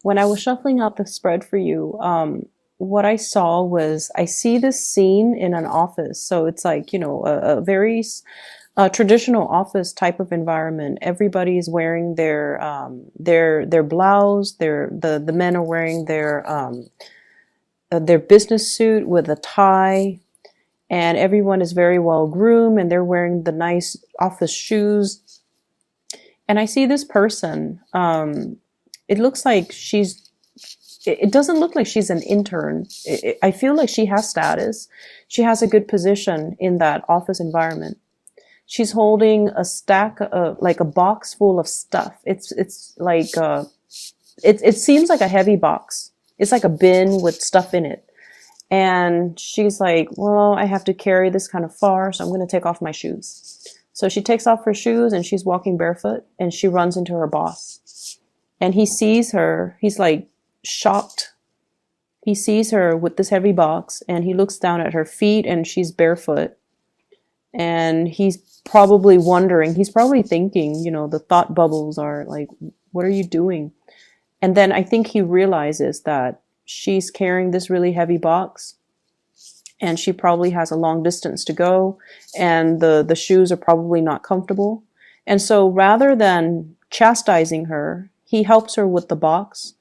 When I was shuffling out the spread for you, what I saw was I see this scene in an office. So it's like, a very traditional office type of environment. Everybody is wearing their blouse. The men are wearing their business suit with a tie, and everyone is very well groomed, and they're wearing the nice office shoes. And I see this person. It looks like it doesn't look like she's an intern. I feel like she has status. She has a good position in that office environment. She's holding a stack of, like a box full of stuff. It's like, it seems like a heavy box. It's like a bin with stuff in it. And she's like, well, I have to carry this kind of far, so I'm going to take off my shoes. So she takes off her shoes and she's walking barefoot and she runs into her boss. And he sees her. He's like shocked. He sees her with this heavy box and he looks down at her feet and she's barefoot. And he's probably wondering, he's probably thinking, the thought bubbles are like, what are you doing? And then I think he realizes that she's carrying this really heavy box and she probably has a long distance to go and the shoes are probably not comfortable. And so rather than chastising her, he helps her with the box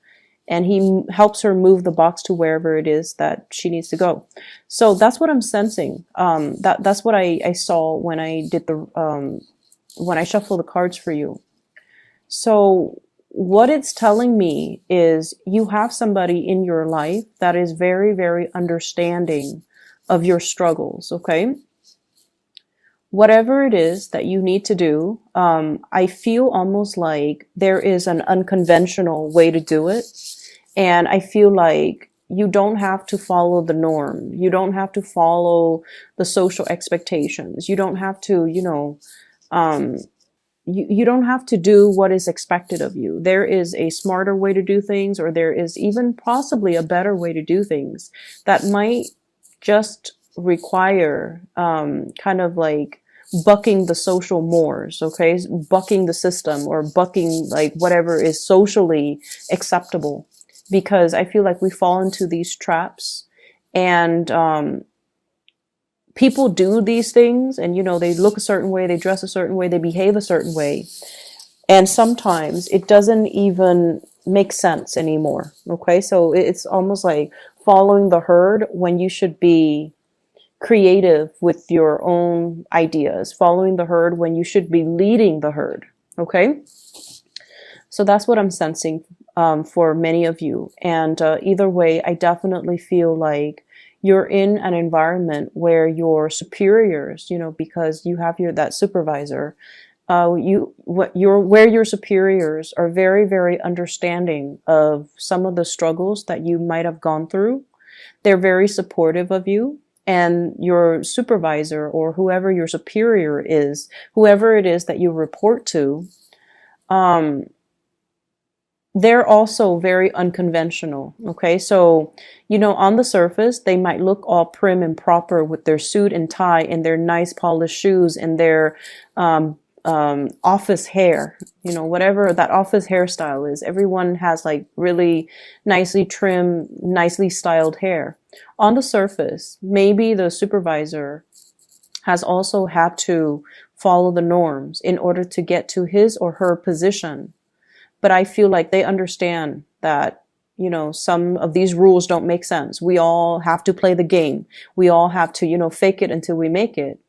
and he helps her move the box to wherever it is that she needs to go. So that's what I'm sensing. That's what I saw when I did when I shuffled the cards for you. So what it's telling me is you have somebody in your life that is very, very understanding of your struggles, okay? Whatever it is that you need to do, I feel almost like there is an unconventional way to do it. And I feel like you don't have to follow the norm. You don't have to follow the social expectations. You don't have to, you don't have to do what is expected of you. There is a smarter way to do things, or there is even possibly a better way to do things that might just require kind of like bucking the social mores, okay? Bucking the system or bucking like whatever is socially acceptable. Because I feel like we fall into these traps and people do these things and, they look a certain way, they dress a certain way, they behave a certain way. And sometimes it doesn't even make sense anymore. Okay. So it's almost like following the herd when you should be creative with your own ideas, following the herd when you should be leading the herd. Okay. So that's what I'm sensing for many of you. And either way, I definitely feel like you're in an environment where your superiors, because you have that supervisor, where your superiors are very, very understanding of some of the struggles that you might have gone through. They're very supportive of you. And your supervisor or whoever your superior is, whoever it is that you report to, they're also very unconventional. Okay. So, on the surface, they might look all prim and proper with their suit and tie and their nice polished shoes and their, office hair, whatever that office hairstyle is. Everyone has like really nicely trimmed, nicely styled hair. On the surface, maybe the supervisor has also had to follow the norms in order to get to his or her position. But I feel like they understand that, some of these rules don't make sense. We all have to play the game. We all have to, fake it until we make it.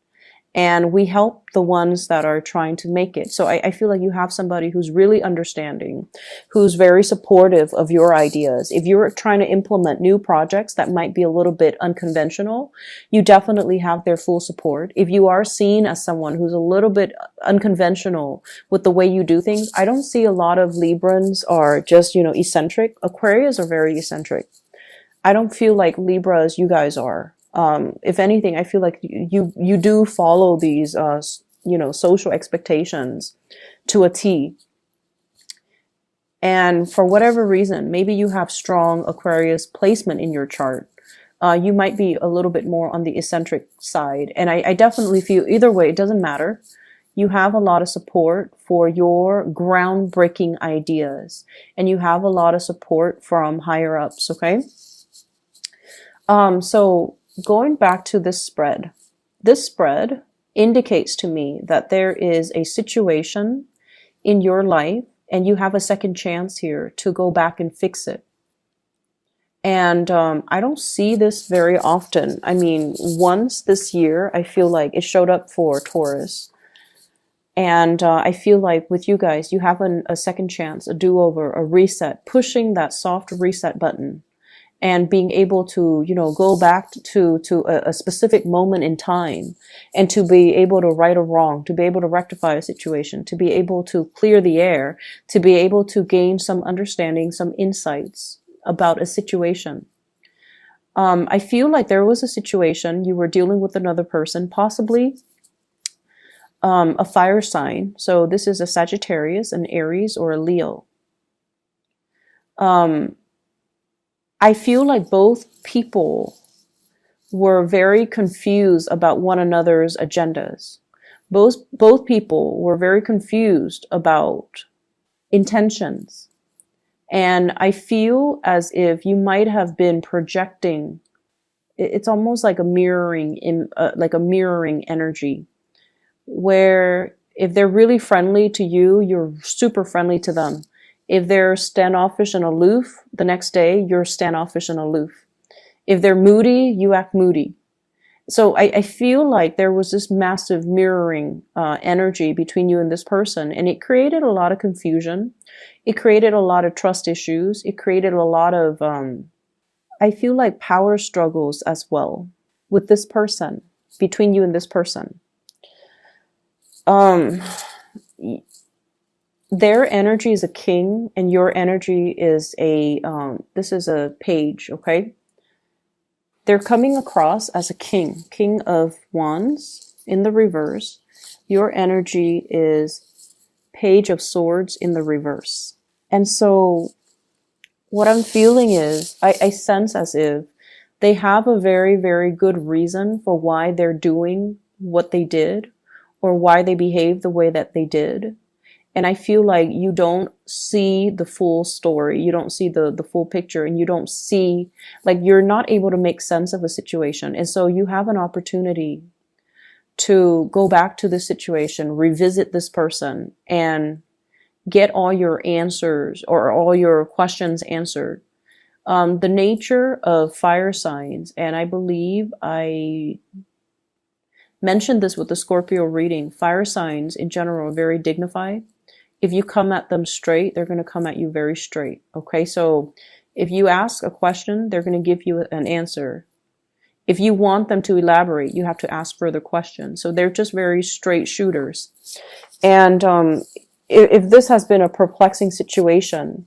And we help the ones that are trying to make it. So I feel like you have somebody who's really understanding, who's very supportive of your ideas. If you're trying to implement new projects that might be a little bit unconventional, you definitely have their full support. If you are seen as someone who's a little bit unconventional with the way you do things, I don't see a lot of Librans are just, eccentric. Aquarius are very eccentric. I don't feel like Libras, you guys are. If anything, I feel like you do follow these, social expectations to a T. And for whatever reason, maybe you have strong Aquarius placement in your chart. You might be a little bit more on the eccentric side. And I definitely feel either way, it doesn't matter. You have a lot of support for your groundbreaking ideas, and you have a lot of support from higher ups, okay? So going back to this spread indicates to me that there is a situation in your life and you have a second chance here to go back and fix it. And I don't see this very often. I mean, once this year, I feel like it showed up for Taurus. And I feel like with you guys, you have a second chance, a do-over, a reset, pushing that soft reset button and being able to, you know, go back to a specific moment in time and to be able to right a wrong, to be able to rectify a situation, to be able to clear the air, to be able to gain some understanding, some insights about a situation. I feel like there was a situation you were dealing with another person, possibly a fire sign. So this is a Sagittarius, an Aries, or a Leo. I feel like both people were very confused about one another's agendas. Both people were very confused about intentions. And I feel as if you might have been projecting. It's almost like a mirroring energy, where if they're really friendly to you, you're super friendly to them. If they're standoffish and aloof, the next day you're standoffish and aloof. If they're moody, you act moody. So I feel like there was this massive mirroring energy between you and this person, and it created a lot of confusion. It created a lot of trust issues. It created a lot of, I feel like, power struggles as well with this person, between you and this person. Their energy is a king and your energy is this is a page, okay? They're coming across as a king of wands in the reverse. Your energy is page of swords in the reverse. And so what I'm feeling is, I sense as if they have a very, very good reason for why they're doing what they did or why they behaved the way that they did. And I feel like you don't see the full story. You don't see the full picture, and you don't see, like, you're not able to make sense of a situation. And so you have an opportunity to go back to this situation, revisit this person, and get all your answers or all your questions answered. The nature of fire signs, and I believe I mentioned this with the Scorpio reading, fire signs in general are very dignified. If you come at them straight, they're going to come at you very straight. Okay, so if you ask a question, they're going to give you an answer. If you want them to elaborate, you have to ask further questions. So they're just very straight shooters. And if this has been a perplexing situation,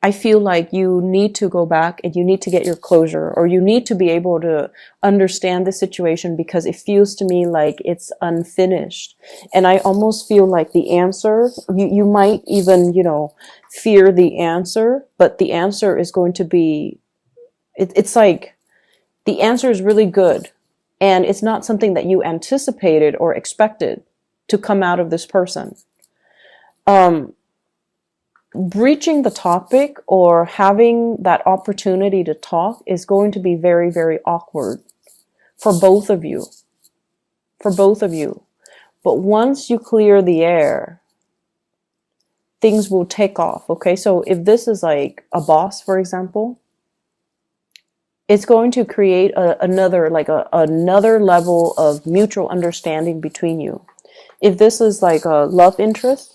I feel like you need to go back and you need to get your closure, or you need to be able to understand the situation, because it feels to me like it's unfinished. And I almost feel like the answer, you might even, you know, fear the answer, but the answer is going to be, it's like the answer is really good. And it's not something that you anticipated or expected to come out of this person. Breaching the topic or having that opportunity to talk is going to be very, very awkward for both of you. For both of you. But once you clear the air, things will take off, okay? So if this is like a boss, for example, it's going to create another level of mutual understanding between you. If this is like a love interest,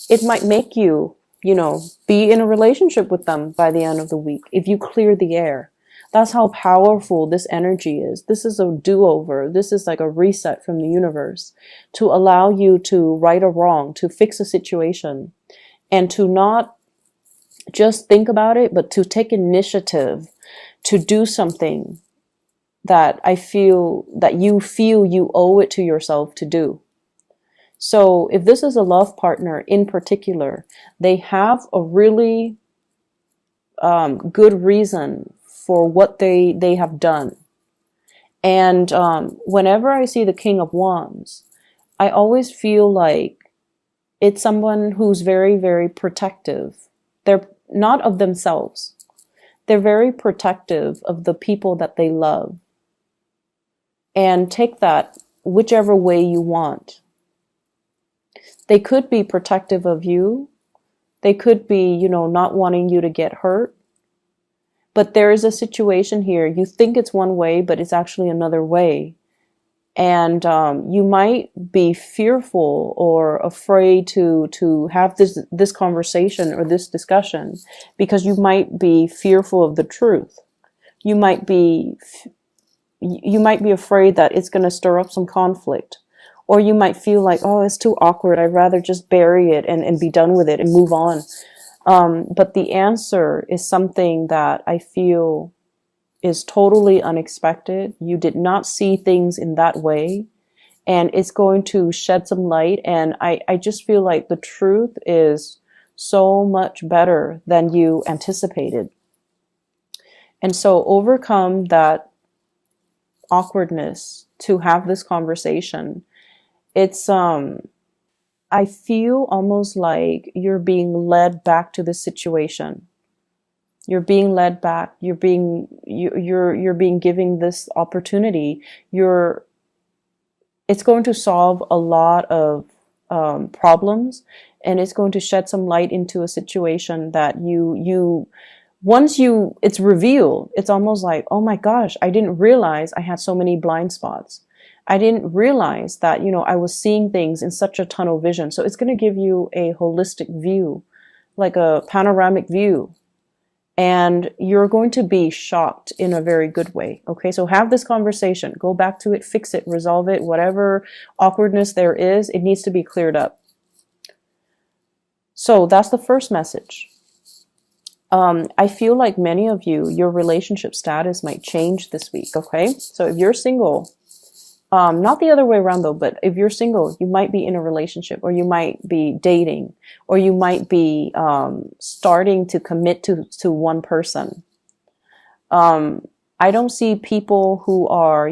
it might make you, you know, be in a relationship with them by the end of the week if you clear the air. That's how powerful this energy is. This is a do-over. This is like a reset from the universe to allow you to right a wrong, to fix a situation, and to not just think about it, but to take initiative to do something that you owe it to yourself to do. So if this is a love partner in particular, they have a really good reason for what they have done. And whenever I see the King of Wands, I always feel like it's someone who's very, very protective. They're not of themselves. They're very protective of the people that they love. And take that whichever way you want. They could be protective of you. They could be, not wanting you to get hurt. But there is a situation here. You think it's one way, but it's actually another way. And you might be fearful or afraid to have this conversation or this discussion because you might be fearful of the truth. You might be afraid that it's going to stir up some conflict. Or you might feel like, oh, it's too awkward. I'd rather just bury it and be done with it and move on. But the answer is something that I feel is totally unexpected. You did not see things in that way. And it's going to shed some light. And I just feel like the truth is so much better than you anticipated. And so overcome that awkwardness to have this conversation. It's, I feel almost like you're being led back to this situation. You're being led back. You're being given this opportunity. It's going to solve a lot of problems, and it's going to shed some light into a situation that it's revealed. It's almost like, oh my gosh, I didn't realize I had so many blind spots. I didn't realize that, I was seeing things in such a tunnel vision. So it's going to give you a holistic view, like a panoramic view. And you're going to be shocked in a very good way. Okay, so have this conversation. Go back to it, fix it, resolve it. Whatever awkwardness there is, it needs to be cleared up. So that's the first message. I feel like many of you, your relationship status might change this week. Okay, so if you're single, not the other way around though, but if you're single, you might be in a relationship, or you might be dating, or you might be starting to commit to one person. I don't see people who are,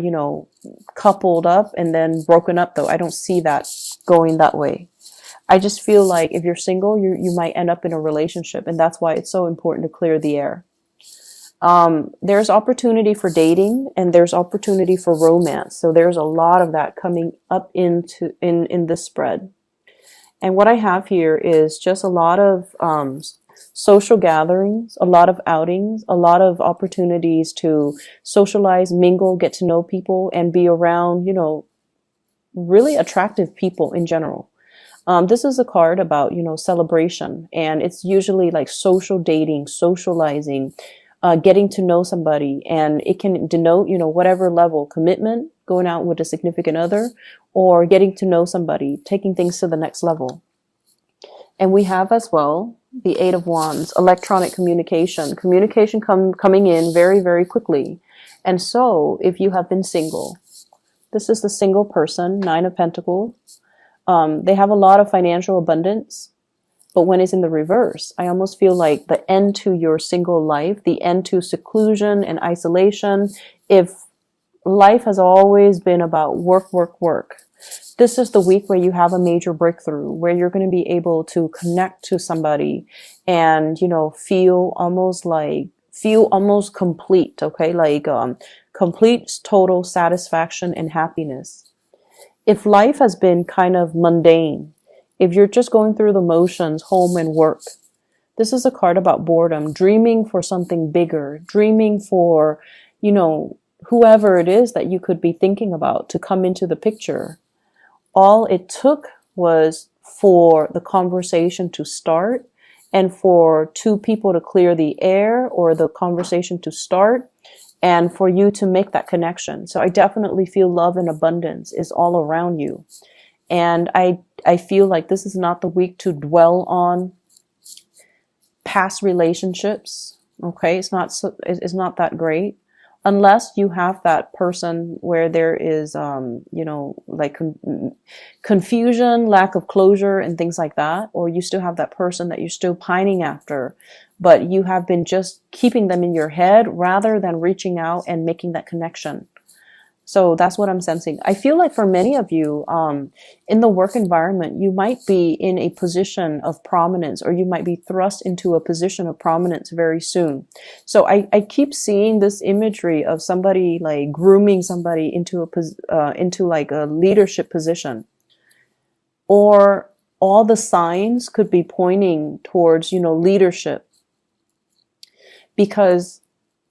coupled up and then broken up though. I don't see that going that way. I just feel like if you're single, you might end up in a relationship, and that's why it's so important to clear the air. There's opportunity for dating, and there's opportunity for romance. So there's a lot of that coming up in this spread. And what I have here is just a lot of social gatherings, a lot of outings, a lot of opportunities to socialize, mingle, get to know people, and be around, really attractive people in general. This is a card about, celebration, and it's usually like social dating, socializing, getting to know somebody, and it can denote, whatever level, commitment, going out with a significant other, or getting to know somebody, taking things to the next level. And we have as well the Eight of Wands, electronic communication coming in very, very quickly. And so if you have been single, this is the single person, Nine of Pentacles. They have a lot of financial abundance. But when it's in the reverse, I almost feel like the end to your single life, the end to seclusion and isolation. If life has always been about work, work, work, this is the week where you have a major breakthrough, where you're going to be able to connect to somebody and, feel almost complete, okay? Like complete, total satisfaction and happiness. If life has been kind of mundane, if you're just going through the motions, home and work, this is a card about boredom, dreaming for something bigger, dreaming for, whoever it is that you could be thinking about to come into the picture. All it took was for the conversation to start, and for two people to clear the air, or the conversation to start, and for you to make that connection. So I definitely feel love and abundance is all around you. And I feel like this is not the week to dwell on past relationships. Okay, it's not that great, unless you have that person where there is confusion, lack of closure, and things like that, or you still have that person that you're still pining after, but you have been just keeping them in your head rather than reaching out and making that connection. So that's what I'm sensing. I feel like for many of you, in the work environment, you might be in a position of prominence, or you might be thrust into a position of prominence very soon. So I keep seeing this imagery of somebody like grooming somebody into into like a leadership position, or all the signs could be pointing towards, leadership. Because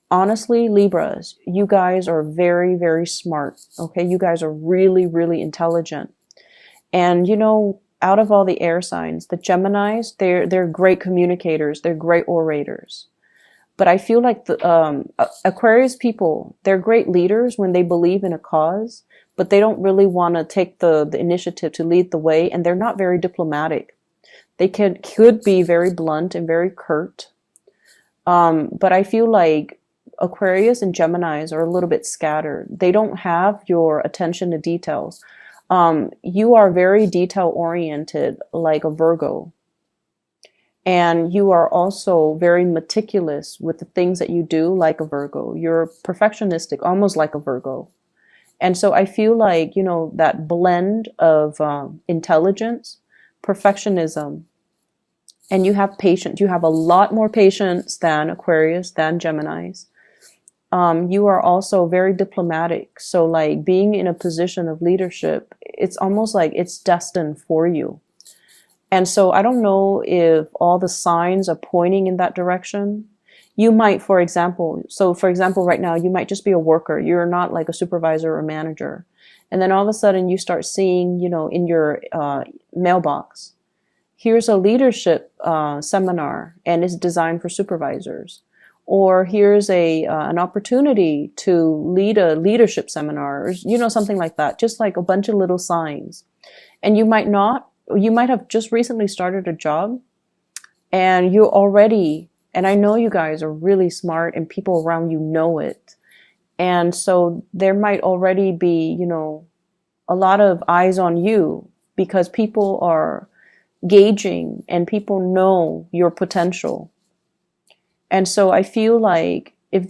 honestly, Libras, you guys are very, very smart. Okay. You guys are really, really intelligent. And, out of all the air signs, the Geminis, they're great communicators. They're great orators. But I feel like the Aquarius people, they're great leaders when they believe in a cause, but they don't really want to take the initiative to lead the way. And they're not very diplomatic. They could be very blunt and very curt. But I feel like Aquarius and Geminis are a little bit scattered. They don't have your attention to details. You are very detail oriented, like a Virgo. And you are also very meticulous with the things that you do, like a Virgo. You're perfectionistic, almost like a Virgo. And so I feel like, that blend of intelligence, perfectionism, and you have patience. You have a lot more patience than Aquarius, than Geminis. You are also very diplomatic. So like being in a position of leadership, it's almost like it's destined for you. And so I don't know if all the signs are pointing in that direction. You might, for example, right now, you might just be a worker. You're not like a supervisor or manager. And then all of a sudden you start seeing, in your mailbox, here's a leadership seminar, and it's designed for supervisors. Or here's an opportunity to lead a leadership seminar, or, something like that. Just like a bunch of little signs. And you might have just recently started a job, and and I know you guys are really smart, and people around you know it. And so there might already be, a lot of eyes on you, because people are gauging and people know your potential. And so I feel like if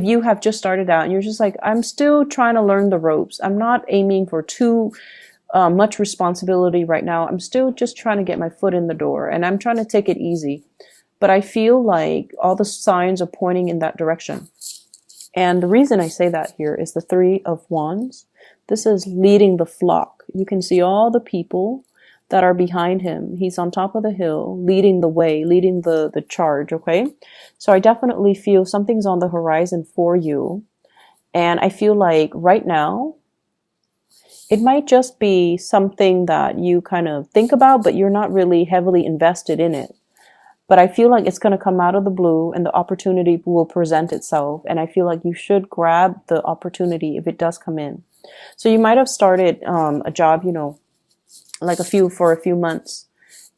you have just started out and you're just like, I'm still trying to learn the ropes. I'm not aiming for too much responsibility right now. I'm still just trying to get my foot in the door, and I'm trying to take it easy. But I feel like all the signs are pointing in that direction. And the reason I say that here is the Three of Wands. This is leading the flock. You can see all the people that are behind him. He's on top of the hill, leading the way, leading the charge, okay? So I definitely feel something's on the horizon for you. And I feel like right now, it might just be something that you kind of think about, but you're not really heavily invested in it. But I feel like it's going to come out of the blue, and the opportunity will present itself. And I feel like you should grab the opportunity if it does come in. So you might have started a job, like for a few months,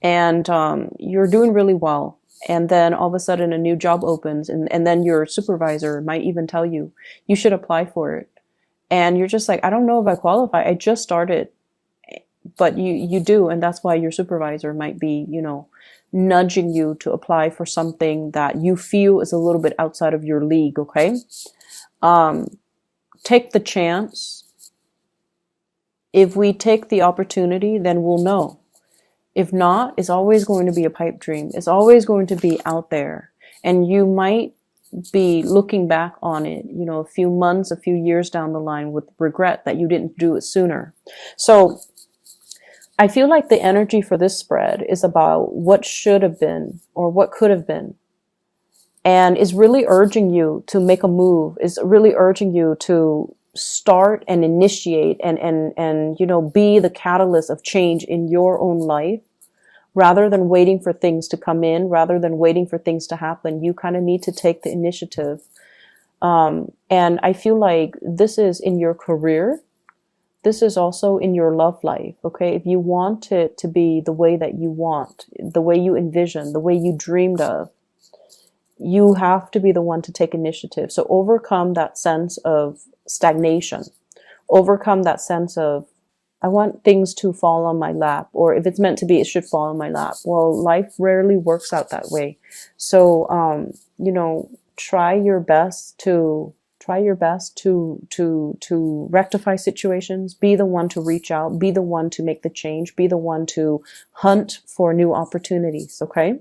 and you're doing really well. And then all of a sudden a new job opens, and then your supervisor might even tell you, you should apply for it. And you're just like, I don't know if I qualify. I just started. But you do. And that's why your supervisor might be, nudging you to apply for something that you feel is a little bit outside of your league. Okay. Take the chance. If we take the opportunity, then we'll know. If not, it's always going to be a pipe dream. It's always going to be out there. And you might be looking back on it, a few months, a few years down the line with regret that you didn't do it sooner. So I feel like the energy for this spread is about what should have been or what could have been. And is really urging you to make a move, is really urging you to start and initiate and be the catalyst of change in your own life, rather than waiting for things to come in, rather than waiting for things to happen. You kind of need to take the initiative. And I feel like this is in your career. This is also in your love life. Okay. If you want it to be the way that you want, the way you envision, the way you dreamed of, you have to be the one to take initiative. So overcome that sense of stagnation, overcome that sense of, I want things to fall on my lap, or if it's meant to be, it should fall on my lap. Well, life rarely works out that way. So, try your best to try your best to rectify situations. Be the one to reach out. Be the one to make the change. Be the one to hunt for new opportunities. Okay.